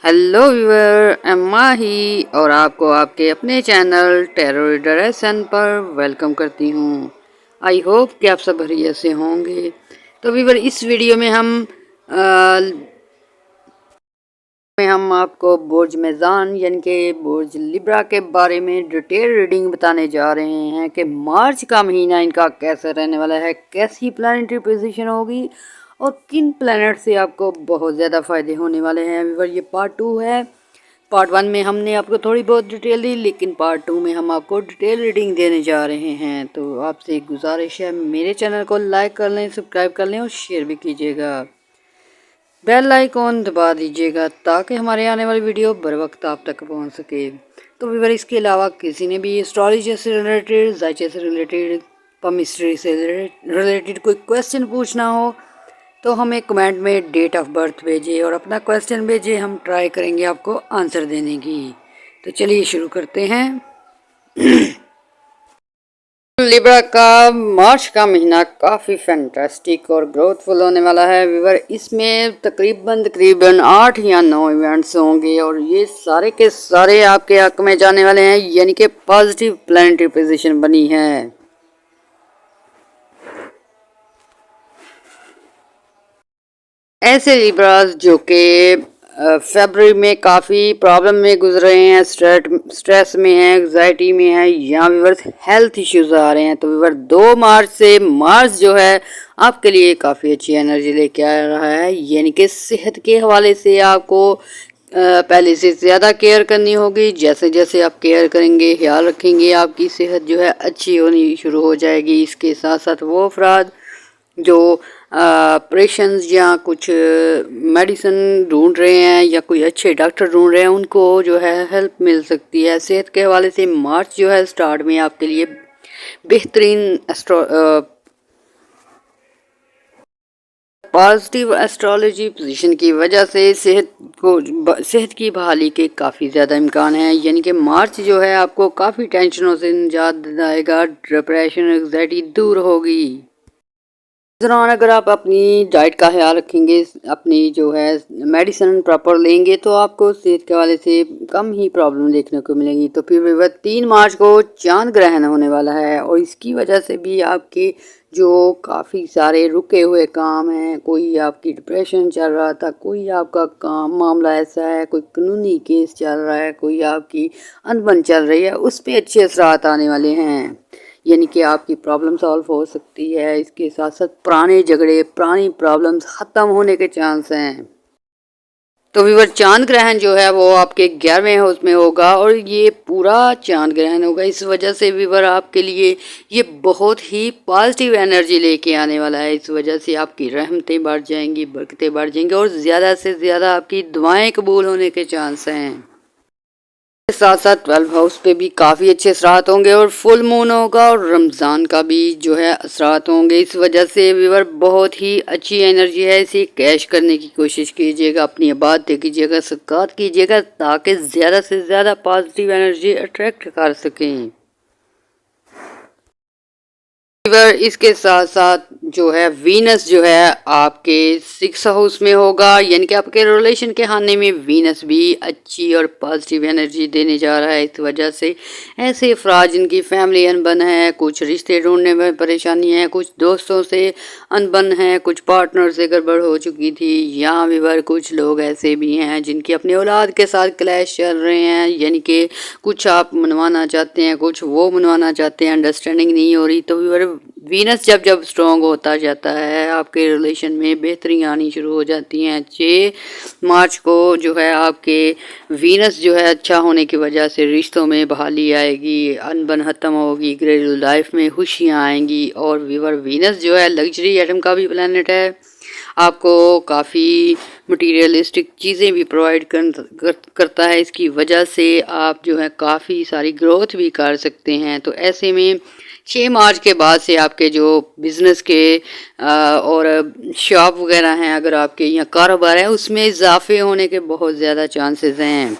Hello viewer, Emma ही और आपको आपके अपने चैनल टैरो रीडर एसएन पर वेलकम करती हूँ। आई होप कि आप सब बढ़िया से होंगे। तो व्यूअर, इस वीडियो में हम आपको बुर्ज मेज़ान यानी कि बुर्ज लिब्रा के बारे में डिटेल रीडिंग बताने जा रहे हैं कि मार्च का महीना इनका कैसा रहने वाला है, कैसी प्लानिटरी पोजीशन होगी और किन प्लैनेट से आपको बहुत ज़्यादा फ़ायदे होने वाले हैं। व्यूअर, ये पार्ट 2 है। पार्ट 1 में हमने आपको थोड़ी बहुत डिटेल दी, लेकिन पार्ट 2 में हम आपको डिटेल रीडिंग देने जा रहे हैं। तो आपसे एक गुजारिश है, मेरे चैनल को लाइक कर लें, सब्सक्राइब कर लें और शेयर भी कीजिएगा। बेल आइकॉन दबा दीजिएगा ताकि हमारे आने वाली वीडियो बर वक्त आप तक पहुंच सके। तो व्यूअर, इसके अलावा किसी ने भी एस्ट्रोलॉजी से रिलेटेड, जायचे से रिलेटेड, पमिस्ट्री से रिलेटेड कोई क्वेश्चन पूछना हो तो हमें कमेंट में डेट ऑफ बर्थ भेजिए और अपना क्वेश्चन भेजिए, हम ट्राई करेंगे आपको आंसर देने की। तो चलिए शुरू करते हैं। लिब्रा का मार्च का महीना काफ़ी फैंटास्टिक और ग्रोथफुल होने वाला है व्यूअर। इसमें तकरीबन 8 या 9 इवेंट्स होंगे और ये सारे के सारे आपके हक में जाने वाले हैं, यानी कि पॉजिटिव प्लैनेटरी पोजीशन बनी है। ऐसे लिब्रास जो कि फरवरी में काफ़ी प्रॉब्लम में गुजर रहे हैं, स्ट्रेस में हैं, एग्जाइटी में हैं, या व्यूअर्स हेल्थ इश्यूज आ रहे हैं, तो व्यूअर 2 मार्च से मार्च जो है आपके लिए काफ़ी अच्छी एनर्जी लेके आ रहा है। यानी कि सेहत के हवाले से आपको पहले से ज़्यादा केयर करनी होगी। जैसे जैसे आप केयर करेंगे, ख्याल रखेंगे, आपकी सेहत जो है अच्छी होनी शुरू हो जाएगी। इसके साथ साथ वो अफराद जो ऑपरेशंस या कुछ मेडिसिन ढूंढ रहे हैं या कोई अच्छे डॉक्टर ढूंढ रहे हैं, उनको जो है हेल्प मिल सकती है। सेहत के हवाले से मार्च जो है स्टार्ट में आपके लिए बेहतरीन पॉजिटिव एस्ट्रोलॉजी पोजीशन की वजह से सेहत की बहाली के काफ़ी ज़्यादा इम्कान है। यानी कि मार्च जो है आपको काफ़ी टेंशनों से निजात दिलाएगा, डिप्रेशन, एंग्जाइटी दूर होगी। इस दौरान अगर आप अपनी डाइट का ख्याल रखेंगे, अपनी जो है मेडिसिन प्रॉपर लेंगे, तो आपको सेहत के हवाले से कम ही प्रॉब्लम देखने को मिलेंगी। तो फिर वह 3 मार्च को चांद ग्रहण होने वाला है और इसकी वजह से भी आपके जो काफ़ी सारे रुके हुए काम हैं, कोई आपकी डिप्रेशन चल रहा था, कोई आपका काम मामला ऐसा है, कोई कानूनी केस चल रहा है, कोई आपकी अनबन चल रही है, उस पर अच्छे असरात आने वाले हैं। यानी कि आपकी प्रॉब्लम सॉल्व हो सकती है। इसके साथ साथ पुराने झगड़े, पुरानी प्रॉब्लम्स ख़त्म होने के चांस हैं। तो व्यूअर, चांद ग्रहण जो है वो आपके 11वें हाउस में होगा और ये पूरा चांद ग्रहण होगा। इस वजह से व्यूअर आपके लिए ये बहुत ही पॉजिटिव एनर्जी लेके आने वाला है। इस वजह से आपकी रहमतें बढ़ जाएंगी, बरकतें बढ़ जाएंगी और ज़्यादा से ज़्यादा आपकी दुआएं कबूल होने के चांस हैं। साथ साथ 12 हाउस पे भी काफ़ी अच्छे असरात होंगे और फुल मून होगा और रमज़ान का भी जो है असरात होंगे। इस वजह से व्यूअर बहुत ही अच्छी एनर्जी है, इसे कैश करने की कोशिश कीजिएगा, अपनी इबादतें कीजिएगा, सदक़ात कीजिएगा, ताकि ज़्यादा से ज़्यादा पॉजिटिव एनर्जी अट्रैक्ट कर सकें। इसके साथ साथ जो है वीनस जो है आपके 6 हाउस में होगा। यानी कि आपके रिलेशन के खाने में वीनस भी अच्छी और पॉजिटिव एनर्जी देने जा रहा है। इस वजह से ऐसे अफराद जिनकी फैमिली अनबन है, कुछ रिश्ते ढूंढने में परेशानी है, कुछ दोस्तों से अनबन है, कुछ पार्टनर से गड़बड़ हो चुकी थी, या विवर कुछ लोग ऐसे भी हैं जिनकी अपने औलाद के साथ क्लैश चल रहे हैं। यानी कि कुछ आप मनवाना चाहते हैं, कुछ वो मनवाना चाहते हैं, अंडरस्टैंडिंग नहीं हो रही। तो व्यूअर, वीनस जब जब स्ट्रॉन्ग होता जाता है, आपके रिलेशन में बेहतरी आनी शुरू हो जाती हैं। 6 मार्च को जो है आपके वीनस जो है अच्छा होने की वजह से रिश्तों में बहाली आएगी, अनबन ख़त्म होगी, घरेलू लाइफ में खुशियाँ आएंगी। और व्यूअर, वीनस जो है लग्जरी आइटम का भी प्लैनेट है, आपको काफ़ी मटीरियलिस्टिक चीज़ें भी प्रोवाइड करता है। इसकी वजह से आप जो है काफ़ी सारी ग्रोथ भी कर सकते हैं। तो ऐसे में 6 मार्च के बाद से आपके जो बिज़नेस के और शॉप वगैरह हैं, अगर आपके यहाँ कारोबार है, उसमें इजाफे होने के बहुत ज़्यादा चांसेस हैं।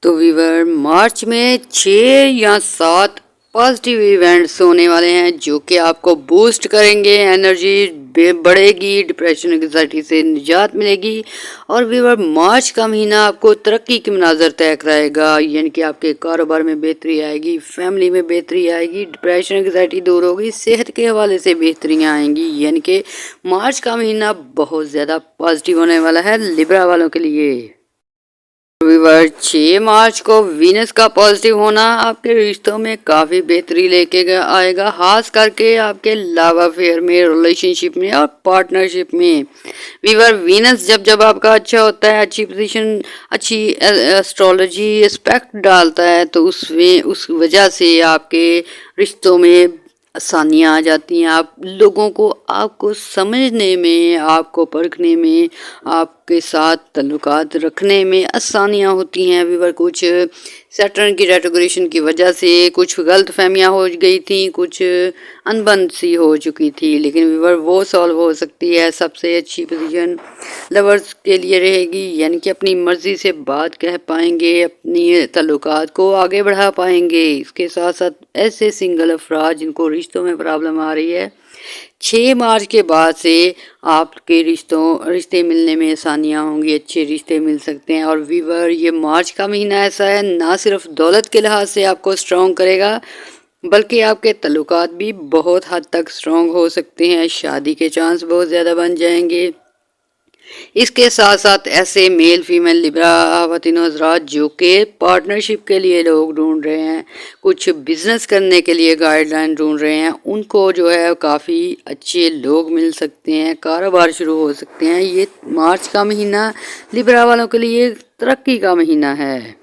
तो व्यूअर, मार्च में 6 या 7 पॉजिटिव इवेंट्स होने वाले हैं जो कि आपको बूस्ट करेंगे, एनर्जी बढ़ेगी, डिप्रेशन एंग्जाइटी से निजात मिलेगी। और व्यूअर मार्च का महीना आपको तरक्की के मनाज़र तय कराएगा, यानी कि आपके कारोबार में बेहतरी आएगी, फैमिली में बेहतरी आएगी, डिप्रेशन एंग्जाइटी दूर होगी, सेहत के हवाले से बेहतरियाँ आएंगी। यानी कि मार्च का महीना बहुत ज़्यादा पॉजिटिव होने वाला है लिब्रा वालों के लिए। रविवार 6 मार्च को वीनस का पॉजिटिव होना आपके रिश्तों में काफ़ी बेहतरी लेके आएगा, खास करके आपके लव अफेयर में, रिलेशनशिप में और पार्टनरशिप में। वीवर वीनस जब जब आपका अच्छा होता है, अच्छी पोजीशन, अच्छी एस्ट्रोलॉजी एस्पेक्ट डालता है, तो उसमें उस वजह से आपके रिश्तों में आसानियाँ आ जाती हैं। आप लोगों को आपको समझने में, आपको परखने में, आपके साथ ताल्लुकात रखने में आसानियाँ होती हैं। व्यूअर कुछ सैटर्न की रेट्रोग्रेशन की वजह से कुछ गलत फहमियाँ हो गई थी, कुछ अनबन सी हो चुकी थी, लेकिन व्यूअर वो सॉल्व हो सकती है। सबसे अच्छी पोजीशन लवर्स के लिए रहेगी, यानी कि अपनी मर्ज़ी से बात कह पाएंगे, अपनी ताल्लुकात को आगे बढ़ा पाएंगे। इसके साथ साथ ऐसे सिंगल अफराद जिनको रिश्तों में प्रॉब्लम आ रही है, 6 मार्च के बाद से आपके रिश्ते मिलने में आसानियाँ होंगी, अच्छे रिश्ते मिल सकते हैं। और वीवर ये मार्च का महीना ऐसा है, ना सिर्फ दौलत के लिहाज से आपको स्ट्रॉन्ग करेगा, बल्कि आपके ताल्लुकात भी बहुत हद तक स्ट्रॉन्ग हो सकते हैं, शादी के चांस बहुत ज़्यादा बन जाएंगे। इसके साथ साथ ऐसे मेल फीमेल लिब्रा खातिन हज़रात जो कि पार्टनरशिप के लिए लोग ढूंढ रहे हैं, कुछ बिजनेस करने के लिए गाइडलाइन ढूंढ रहे हैं, उनको जो है काफ़ी अच्छे लोग मिल सकते हैं, कारोबार शुरू हो सकते हैं। ये मार्च का महीना लिब्रा वालों के लिए तरक्की का महीना है।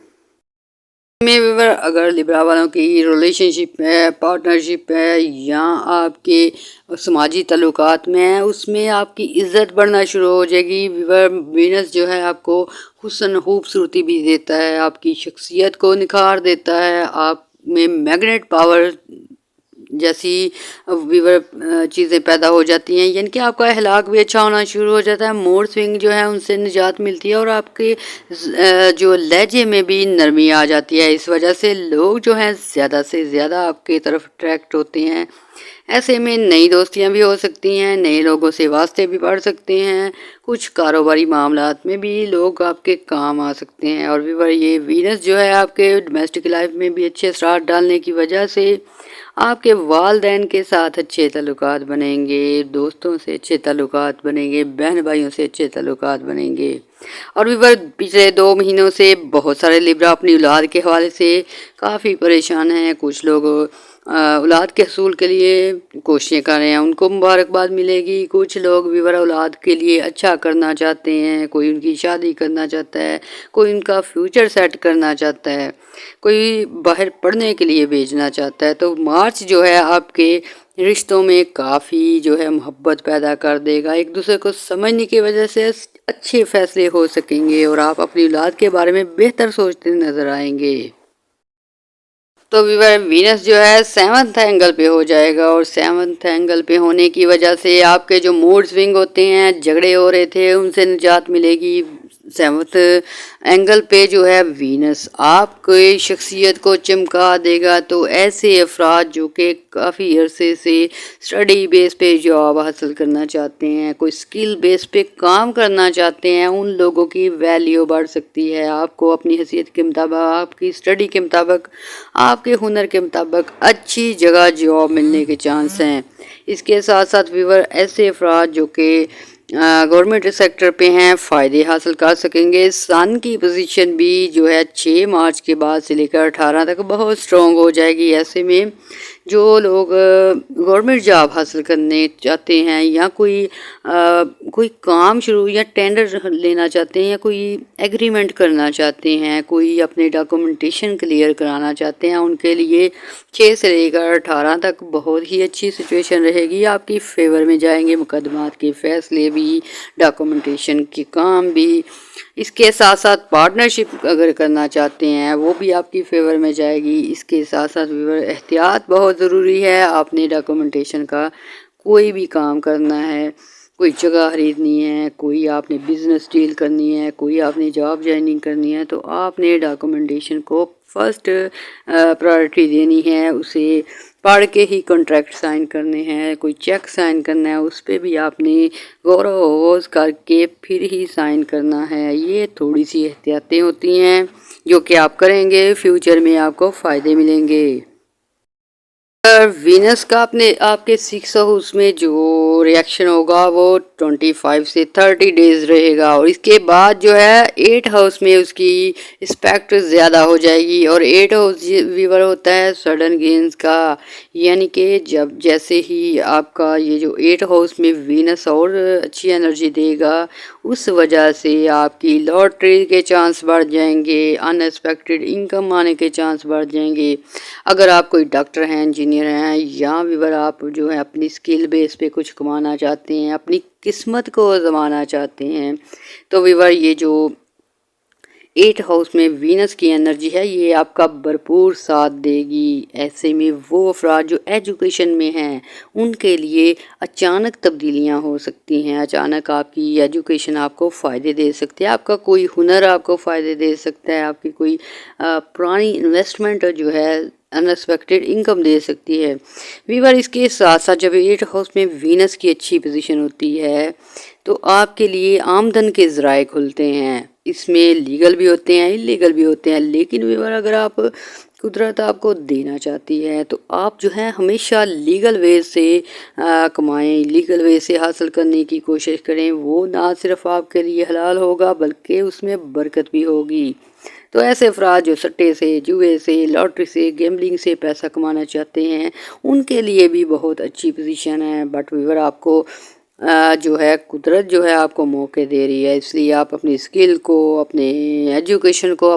में व्यूअर अगर लिब्रा वालों की रिलेशनशिप है, पार्टनरशिप है या आपके समाजी ताल्लुकात में है, उसमें आपकी इज़्ज़त बढ़ना शुरू हो जाएगी। व्यूअर वीनस जो है आपको हुस्न खूबसूरती भी देता है, आपकी शख्सियत को निखार देता है, आप में मैग्नेट पावर जैसी व्यूअर चीज़ें पैदा हो जाती हैं, यानी कि आपका अखलाक भी अच्छा होना शुरू हो जाता है, मूड स्विंग जो है उनसे निजात मिलती है और आपके जो लहजे में भी नरमी आ जाती है। इस वजह से लोग जो हैं ज़्यादा से ज़्यादा आपके तरफ अट्रैक्ट होते हैं। ऐसे में नई दोस्तियां भी हो सकती हैं, नए लोगों से वास्ते भी बढ़ सकते हैं, कुछ कारोबारी मामलात में भी लोग आपके काम आ सकते हैं। और व्यूअर ये वीनस जो है आपके डोमेस्टिक लाइफ में भी अच्छे असरात डालने की वजह से आपके वालदैन के साथ अच्छे ताल्लुकात बनेंगे, दोस्तों से अच्छे ताल्लुकात बनेंगे, बहन भाइयों से अच्छे ताल्लुकात बनेंगे। और व्यूअर पिछले 2 महीनों से बहुत सारे लिब्रा अपनी औलाद के हवाले से काफ़ी परेशान हैं। कुछ लोग औलाद के हसूल के लिए कोशिशें कर रहे हैं, उनको मुबारकबाद मिलेगी। कुछ लोग व्यूअर औलाद के लिए अच्छा करना चाहते हैं, कोई उनकी शादी करना चाहता है, कोई उनका फ्यूचर सेट करना चाहता है, कोई बाहर पढ़ने के लिए भेजना चाहता है। तो मार्च जो है आपके रिश्तों में काफ़ी जो है मोहब्बत पैदा कर देगा, एक दूसरे को समझने की वजह से अच्छे फैसले हो सकेंगे और आप अपनी औलाद के बारे में बेहतर सोचते नज़र आएंगे। तो व्यूअर वीनस जो है 7th एंगल पे हो जाएगा और 7th एंगल पे होने की वजह से आपके जो मूड स्विंग होते हैं, झगड़े हो रहे थे, उनसे निजात मिलेगी। 7th एंगल पे जो है वीनस आपकी शख्सियत को चमका देगा। तो ऐसे अफराद जो कि काफ़ी अरसे से स्टडी बेस पे जॉब हासिल करना चाहते हैं, कोई स्किल बेस पे काम करना चाहते हैं, उन लोगों की वैल्यू बढ़ सकती है। आपको अपनी हैसियत के मुताबिक, आपकी स्टडी के मुताबिक, आपके हुनर के मुताबिक अच्छी जगह जॉब मिलने के चांस हैं। इसके साथ साथ व्यूअर ऐसे अफराद जो कि गवर्नमेंट सेक्टर पे हैं, फ़ायदे हासिल कर सकेंगे। सन की पोजीशन भी जो है 6 मार्च के बाद से लेकर 18 तक बहुत स्ट्रॉन्ग हो जाएगी। ऐसे में जो लोग गवर्नमेंट जॉब हासिल करने चाहते हैं या कोई काम शुरू या टेंडर लेना चाहते हैं या कोई एग्रीमेंट करना चाहते हैं, कोई अपने डॉक्यूमेंटेशन क्लियर कराना चाहते हैं, उनके लिए 6 से लेकर 18 तक बहुत ही अच्छी सिचुएशन रहेगी, आपकी फेवर में जाएंगे मुकदमात के फैसले भी, डॉक्यूमेंटेशन के काम भी। इसके साथ साथ पार्टनरशिप अगर करना चाहते हैं वो भी आपकी फेवर में जाएगी। इसके साथ साथ व्यूअर एहतियात बहुत ज़रूरी है। आपने डॉक्यूमेंटेशन का कोई भी काम करना है कोई जगह खरीदनी है, कोई आपने बिज़नेस डील करनी है, कोई आपने जॉब ज्वाइनिंग करनी है, तो आपने डॉक्यूमेंटेशन को फर्स्ट प्रायोरिटी देनी है। उसे पढ़ के ही कॉन्ट्रैक्ट साइन करने हैं, कोई चेक साइन करना है उस पे भी आपने गौर व गौर करके फिर ही साइन करना है। ये थोड़ी सी एहतियातें होती हैं जो कि आप करेंगे फ्यूचर में आपको फ़ायदे मिलेंगे। वीनस का अपने आपके 6 हाउस में जो रिएक्शन होगा वो 25 से 30 डेज रहेगा, और इसके बाद जो है 8 हाउस में उसकी इस्पेक्ट ज़्यादा हो जाएगी। और 8 हाउस वीवर होता है सडन गेंस का, यानी कि जब जैसे ही आपका ये जो 8 हाउस में वीनस और अच्छी एनर्जी देगा, उस वजह से आपकी लॉटरी के चांस बढ़ जाएंगे, अनएक्सपेक्टेड इनकम आने के चांस बढ़ जाएंगे। अगर आप कोई डॉक्टर हैं, इंजीनियर हैं, या वीवर आप जो है अपनी स्किल बेस पे कुछ कमाना चाहते हैं, अपनी किस्मत को आजमाना चाहते हैं, तो वीवर ये जो 8 हाउस में वीनस की एनर्जी है ये आपका भरपूर साथ देगी। ऐसे में वो अफराद जो एजुकेशन में हैं उनके लिए अचानक तब्दीलियां हो सकती हैं, अचानक आपकी एजुकेशन आपको फ़ायदे दे सकती है, आपका कोई हुनर आपको फ़ायदे दे सकता है, आपकी कोई पुरानी इन्वेस्टमेंट जो है अनएक्सपेक्टेड इनकम दे सकती है। वीवर इसके साथ साथ जब 8 हाउस में वीनस की अच्छी पोजीशन होती है तो आपके लिए आमदन के ज़राए खुलते हैं। इसमें लीगल भी होते हैं, इलीगल भी होते हैं, लेकिन वीवर अगर आप कुदरत आपको देना चाहती है तो आप जो है हमेशा लीगल वे से कमाएं, लीगल वे से हासिल करने की कोशिश करें। वो ना सिर्फ आपके लिए हलाल होगा बल्कि उसमें बरकत भी होगी। तो ऐसे अफराद जो सट्टे से, जुए से, लॉटरी से, गैम्बलिंग से पैसा कमाना चाहते हैं उनके लिए भी बहुत अच्छी पोजीशन है। बट वीवर आपको जो है कुदरत जो है आपको मौके दे रही है, इसलिए आप अपनी स्किल को, अपने एजुकेशन को,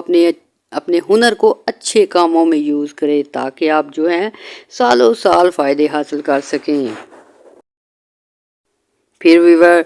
अपने हुनर को अच्छे कामों में यूज़ करें ताकि आप जो है सालों साल फ़ायदे हासिल कर सकें। फिर वीवर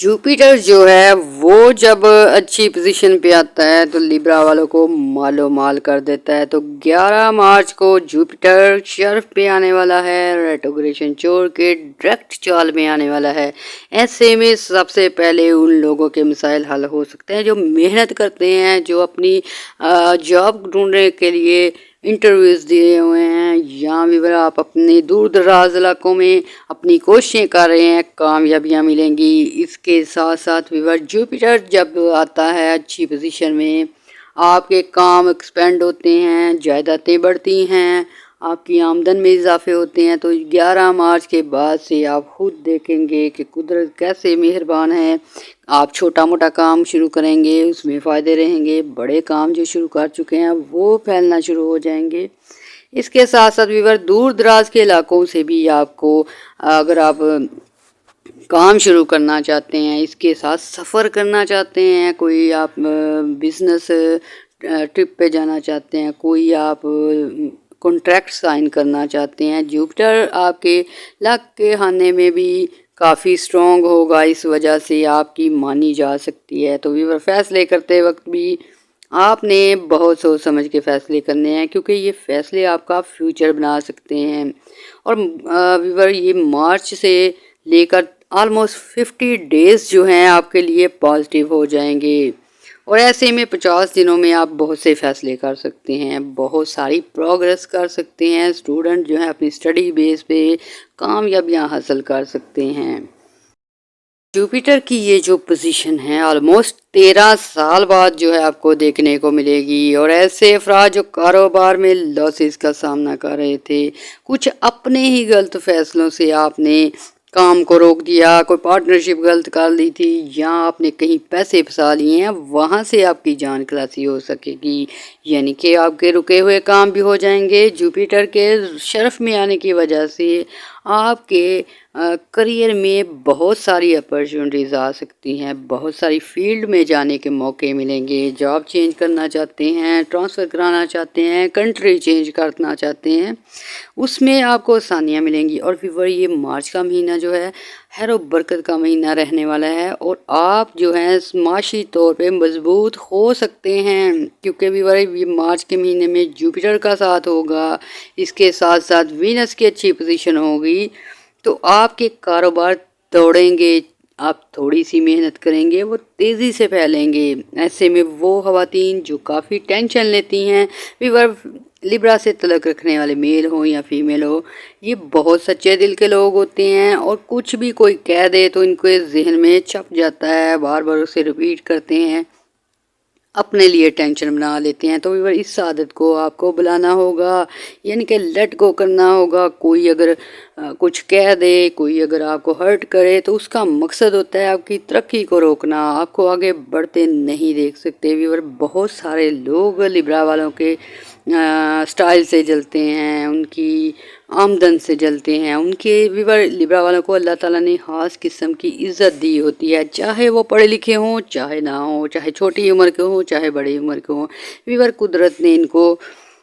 जुपिटर जो है वो जब अच्छी पोजीशन पे आता है तो लिब्रा वालों को मालो माल कर देता है। तो 11 मार्च को जुपिटर शर्फ पे आने वाला है, रेट्रोग्रेशन छोड़ के डायरेक्ट चाल में आने वाला है। ऐसे में सबसे पहले उन लोगों के मसाइल हल हो सकते हैं जो मेहनत करते हैं, जो अपनी जॉब ढूंढने के लिए इंटरव्यूज़ दिए हुए हैं, या भी आप अपने दूर दराज इलाकों में अपनी कोशिशें कर रहे हैं, कामयाबियां मिलेंगी। इसके साथ साथ वीवर जुपिटर जब आता है अच्छी पोजीशन में, आपके काम एक्सपेंड होते हैं, जायदादें बढ़ती हैं, आपकी आमदन में इजाफे होते हैं। तो 11 मार्च के बाद से आप खुद देखेंगे कि कुदरत कैसे मेहरबान है। आप छोटा मोटा काम शुरू करेंगे उसमें फ़ायदे रहेंगे, बड़े काम जो शुरू कर चुके हैं वो फैलना शुरू हो जाएंगे। इसके साथ साथ वीवर दूर दराज के इलाकों से भी आपको, अगर आप काम शुरू करना चाहते हैं, इसके साथ सफ़र करना चाहते हैं, कोई आप बिज़नेस ट्रिप पे जाना चाहते हैं, कोई आप कॉन्ट्रैक्ट साइन करना चाहते हैं, जुपिटर आपके लक के खाने में भी काफ़ी स्ट्रॉन्ग होगा, इस वजह से आपकी मानी जा सकती है। तो वीवर फैसले करते वक्त भी आपने बहुत सोच समझ के फ़ैसले करने हैं क्योंकि ये फ़ैसले आपका फ्यूचर बना सकते हैं। और वीवर ये मार्च से लेकर ऑलमोस्ट 50 डेज़ जो हैं आपके लिए पॉजिटिव हो जाएंगे, और ऐसे में 50 दिनों में आप बहुत से फ़ैसले कर सकते हैं, बहुत सारी प्रोग्रेस कर सकते हैं। स्टूडेंट जो है अपनी स्टडी बेस पे कामयाबियां हासिल कर सकते हैं। जुपिटर की ये जो पोजीशन है ऑलमोस्ट 13 साल बाद जो है आपको देखने को मिलेगी, और ऐसे अफराद जो कारोबार में लॉसेस का सामना कर रहे थे, कुछ अपने ही गलत फैसलों से आपने काम को रोक दिया, कोई पार्टनरशिप गलत कर ली थी, या आपने कहीं पैसे फंसा लिए हैं, वहाँ से आपकी जान खलासी हो सकेगी, यानी कि आपके रुके हुए काम भी हो जाएंगे। जुपिटर के शर्फ में आने की वजह से आपके करियर में बहुत सारी अपॉर्चुनिटीज़ आ सकती हैं, बहुत सारी फील्ड में जाने के मौके मिलेंगे। जॉब चेंज करना चाहते हैं, ट्रांसफ़र कराना चाहते हैं, कंट्री चेंज करना चाहते हैं, उसमें आपको आसानियाँ मिलेंगी। और वीवर ये मार्च का महीना जो है खैर व बरकत का महीना रहने वाला है, और आप जो है माशी तौर पे मजबूत हो सकते हैं क्योंकि वीवर ये मार्च के महीने में जुपिटर का साथ होगा, इसके साथ साथ वीनस की अच्छी पोजीशन होगी। तो आपके कारोबार दौड़ेंगे, آپ تھوڑی سی محنت کریں گے وہ تیزی سے پھیلیں گے۔ ایسے میں وہ خواتین جو کافی ٹینشن لیتی ہیں، ویور لبرا سے تعلق رکھنے والے میل ہوں یا فیمیل ہو، یہ بہت سچے دل کے لوگ ہوتے ہیں، اور کچھ بھی کوئی کہہ دے تو ان کے ذہن میں چھپ جاتا ہے، بار بار اسے ریپیٹ کرتے ہیں، اپنے لیے ٹینشن بنا لیتے ہیں۔ تو ویور اس عادت کو آپ کو بلانا ہوگا، یعنی کہ لیٹ گو کرنا ہوگا۔ کوئی اگر کچھ کہہ دے، کوئی اگر آپ کو ہرٹ کرے تو اس کا مقصد ہوتا ہے آپ کی ترقی کو روکنا، آپ کو آگے بڑھتے نہیں دیکھ سکتے۔ ویور بہت سارے لوگ لبرا والوں کے سٹائل سے جلتے ہیں، ان کی آمدن سے جلتے ہیں، ان کے ویور لبرا والوں کو اللہ تعالیٰ نے خاص قسم کی عزت دی ہوتی ہے، چاہے وہ پڑھے لکھے ہوں چاہے نہ ہوں، چاہے چھوٹی عمر کے ہوں چاہے بڑی عمر کے ہوں۔ ویور قدرت نے ان کو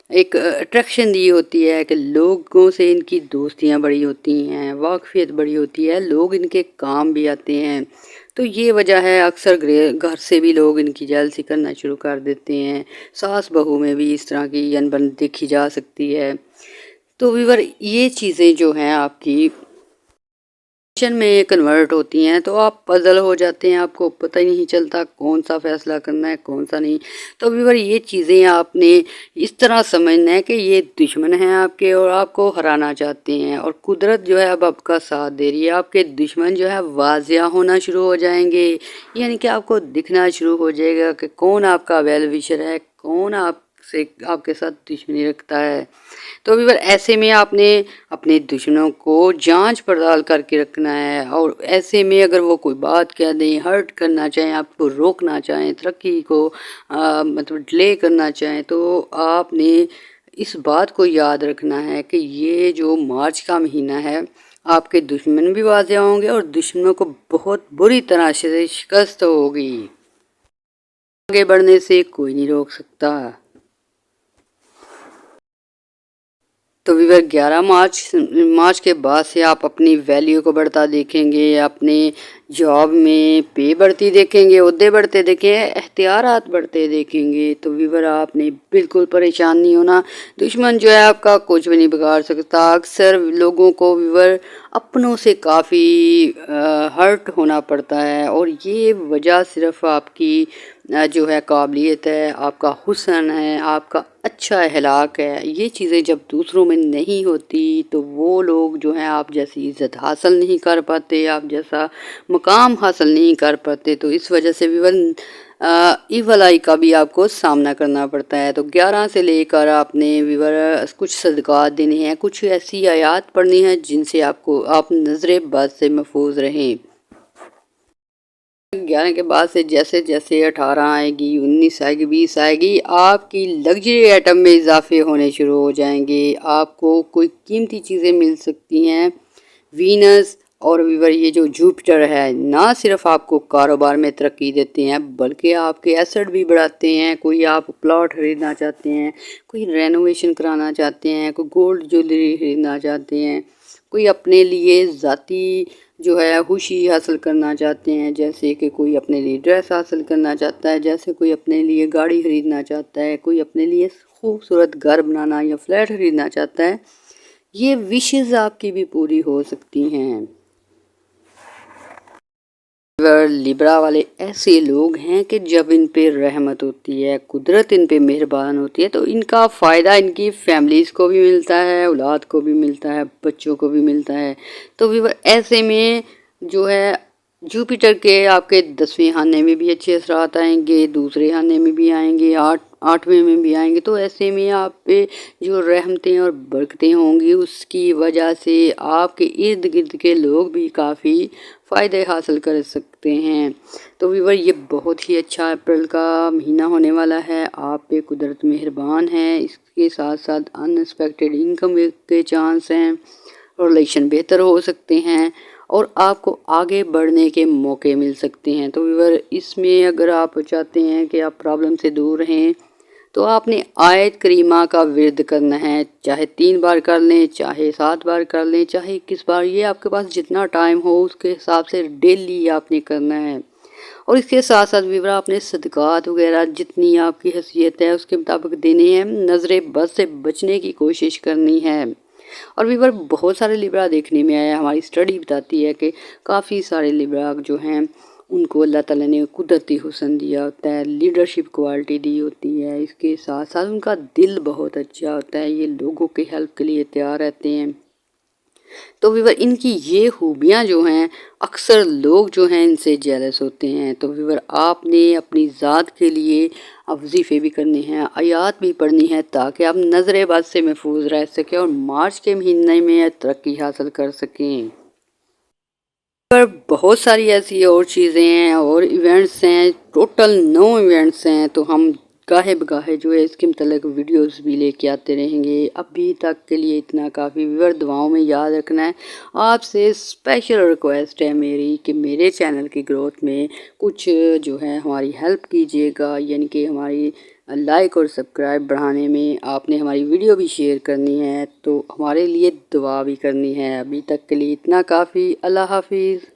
ایک اٹریکشن دی ہوتی ہے کہ لوگوں سے ان کی دوستیاں بڑی ہوتی ہیں، واقفیت بڑی ہوتی ہے، لوگ ان کے کام بھی آتے ہیں۔ تو یہ وجہ ہے اکثر گھر سے بھی لوگ ان کی جیلسی کرنا شروع کر دیتے ہیں۔ ساس بہو میں بھی اس طرح کی انبن دیکھی جا سکتی ہے۔ تو ویور یہ چیزیں جو ہیں آپ کی میں کنورٹ ہوتی ہیں تو آپ پزل ہو جاتے ہیں، آپ کو پتہ ہی نہیں چلتا کون سا فیصلہ کرنا ہے کون سا نہیں۔ تو ویور یہ چیزیں آپ نے اس طرح سمجھنا ہے کہ یہ دشمن ہیں آپ کے اور آپ کو ہرانا چاہتے ہیں، اور قدرت جو ہے اب آپ کا ساتھ دے رہی ہے۔ آپ کے دشمن جو ہے واضح ہونا شروع ہو جائیں گے، یعنی کہ آپ کو دکھنا شروع ہو جائے گا کہ کون آپ کا ویل وشر ہے، کون آپ کے ساتھ دشمنی رکھتا ہے۔ تو ویور ایسے میں آپ نے اپنے دشمنوں کو جانچ پڑتال کر کے رکھنا ہے، اور ایسے میں اگر وہ کوئی بات کہہ دیں، ہرٹ کرنا چاہیں، آپ کو روکنا چاہیں، ترقی کو مطلب ڈیلے کرنا چاہیں، تو آپ نے اس بات کو یاد رکھنا ہے کہ یہ جو مارچ کا مہینہ ہے آپ کے دشمن بھی واضح ہوں گے اور دشمنوں کو بہت بری طرح سے شکست ہوگی، آگے بڑھنے سے کوئی نہیں روک سکتا۔ تو ویور 11 مارچ کے بعد سے آپ اپنی ویلیو کو بڑھتا دیکھیں گے، اپنے جاب میں پے بڑھتی دیکھیں گے، عہدے بڑھتے دیکھیں گے، اختیارات بڑھتے دیکھیں گے۔ تو ویور آپ نے بالکل پریشان نہیں ہونا، دشمن جو ہے آپ کا کچھ بھی نہیں بگاڑ سکتا۔ اکثر لوگوں کو ویور اپنوں سے کافی ہرٹ ہونا پڑتا ہے، اور یہ وجہ صرف آپ کی جو ہے قابلیت ہے، آپ کا حسن ہے، آپ کا اچھا اخلاق ہے۔ یہ چیزیں جب دوسروں میں نہیں ہوتی تو وہ لوگ جو ہیں آپ جیسی عزت حاصل نہیں کر پاتے، آپ جیسا مقام حاصل نہیں کر پاتے۔ تو اس وجہ سے ایول آئی کا بھی آپ کو سامنا کرنا پڑتا ہے۔ تو 11 سے لے کر آپ نے ویور کچھ صدقات دینے ہیں، کچھ ایسی آیات پڑھنی ہیں جن سے آپ نظر بد سے محفوظ رہیں۔ 11 کے بعد سے جیسے جیسے 18 آئے گی، 19 آئے گی، 20 آئے گی، آپ کی لگژری آئٹم میں اضافے ہونے شروع ہو جائیں گے، آپ کو کوئی قیمتی چیزیں مل سکتی ہیں۔ وینس اور ویور یہ جو جوپیٹر ہے نہ صرف آپ کو کاروبار میں ترقی دیتے ہیں بلکہ آپ کے ایسٹ بھی بڑھاتے ہیں۔ کوئی آپ پلاٹ خریدنا چاہتے ہیں، کوئی رینوویشن کرانا چاہتے ہیں، کوئی گولڈ جویلری خریدنا چاہتے ہیں، کوئی اپنے لیے ذاتی جو ہے خوشی حاصل کرنا چاہتے ہیں، جیسے کہ کوئی اپنے لیے ڈریس حاصل کرنا چاہتا ہے، جیسے کوئی اپنے لیے گاڑی خریدنا چاہتا ہے، کوئی اپنے لیے خوبصورت گھر بنانا یا فلیٹ خریدنا چاہتا ہے، یہ وشز آپ کی بھی پوری ہو سکتی ہیں۔ لیبرا والے ایسے لوگ ہیں کہ جب ان پہ رحمت ہوتی ہے، قدرت ان پہ مہربان ہوتی ہے، تو ان کا فائدہ ان کی فیملیز کو بھی ملتا ہے، اولاد کو بھی ملتا ہے، بچوں کو بھی ملتا ہے۔ تو ایسے میں جو ہے جوپیٹر کے آپ کے 10ویں خانے میں بھی اچھے اثرات آئیں گے، دوسرے خانے میں بھی آئیں گے، 8ویں میں بھی آئیں گے۔ تو ایسے میں آپ پہ جو رحمتیں اور برکتیں ہوں گی اس کی وجہ سے آپ کے ارد گرد کے لوگ بھی کافی فائدے حاصل کر سکتے ہیں۔ تو ویور یہ بہت ہی اچھا اپریل کا مہینہ ہونے والا ہے، آپ پہ قدرت مہربان ہے، اس کے ساتھ ساتھ ان ایکسپیکٹڈ انکم کے چانس ہیں، ریلیشن بہتر ہو سکتے ہیں، اور آپ کو آگے بڑھنے کے موقع مل سکتے ہیں۔ تو ویور اس میں اگر آپ چاہتے ہیں کہ آپ پرابلم سے دور رہیں تو آپ نے آیت کریمہ کا ورد کرنا ہے، چاہے 3 بار کر لیں، چاہے 7 بار کر لیں، چاہے 21 بار، یہ آپ کے پاس جتنا ٹائم ہو اس کے حساب سے ڈیلی آپ نے کرنا ہے۔ اور اس کے ساتھ ساتھ ویور آپ نے صدقات وغیرہ جتنی آپ کی حیثیت ہے اس کے مطابق دینے ہیں، نظر بد سے بچنے کی کوشش کرنی ہے۔ اور ویور بہت سارے لیبرا دیکھنے میں آیا، ہماری اسٹڈی بتاتی ہے کہ کافی سارے لیبرا جو ہیں ان کو اللہ تعالیٰ نے قدرتی حسن دیا ہوتا ہے، لیڈرشپ کوالٹی دی ہوتی ہے، اس کے ساتھ ساتھ ان کا دل بہت اچھا ہوتا ہے، یہ لوگوں کے ہیلپ کے لیے تیار رہتے ہیں۔ تو ویور ان کی یہ خوبیاں جو ہیں اکثر لوگ جو ہیں ان سے جیلس ہوتے ہیں۔ تو ویور آپ نے اپنی ذات کے لیے وظیفے بھی کرنے ہیں، آیات بھی پڑھنی ہے تاکہ آپ نظر بد سے محفوظ رہ سکیں اور مارچ کے مہینے میں ترقی حاصل کر سکیں۔ پر بہت ساری ایسی اور چیزیں ہیں اور ایونٹس ہیں، ٹوٹل 9 ایونٹس ہیں، تو ہم گاہے بگاہے جو ہے اس کے متعلق ویڈیوز بھی لے کے آتے رہیں گے۔ ابھی تک کے لیے اتنا کافی، ویور دعاؤں میں یاد رکھنا ہے۔ آپ سے اسپیشل ریکویسٹ ہے میری کہ میرے چینل کی گروتھ میں کچھ جو ہے ہماری ہیلپ کیجیے گا، یعنی کہ ہماری لائک اور سبسکرائب بڑھانے میں آپ نے ہماری ویڈیو بھی شیئر کرنی ہے، تو ہمارے لیے دعا بھی کرنی ہے۔ ابھی تک کے لیے اتنا کافی، اللہ حافظ۔